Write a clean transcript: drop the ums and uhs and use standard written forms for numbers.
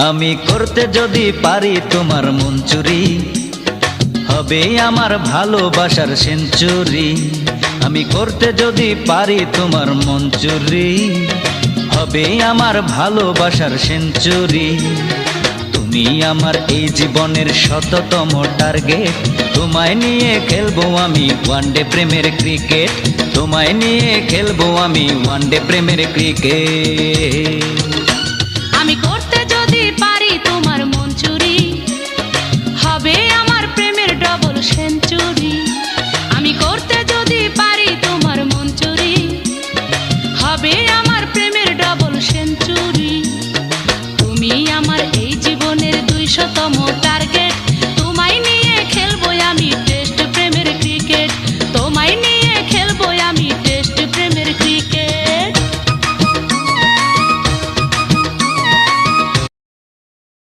আমি করতে যদি পারি তোমার মন চুরি, হবে আমার ভালোবাসার সেঞ্চুরি। আমি করতে যদি পারি তোমার মন চুরি, হবে আমার ভালোবাসার সেঞ্চুরি। তুমি আমার এই জীবনের শততম টার্গেট, তোমায় নিয়ে খেলবো আমি ওয়ানডে প্রেমের ক্রিকেট, তোমায় নিয়ে খেলবো আমি ওয়ানডে প্রেমের ক্রিকেট।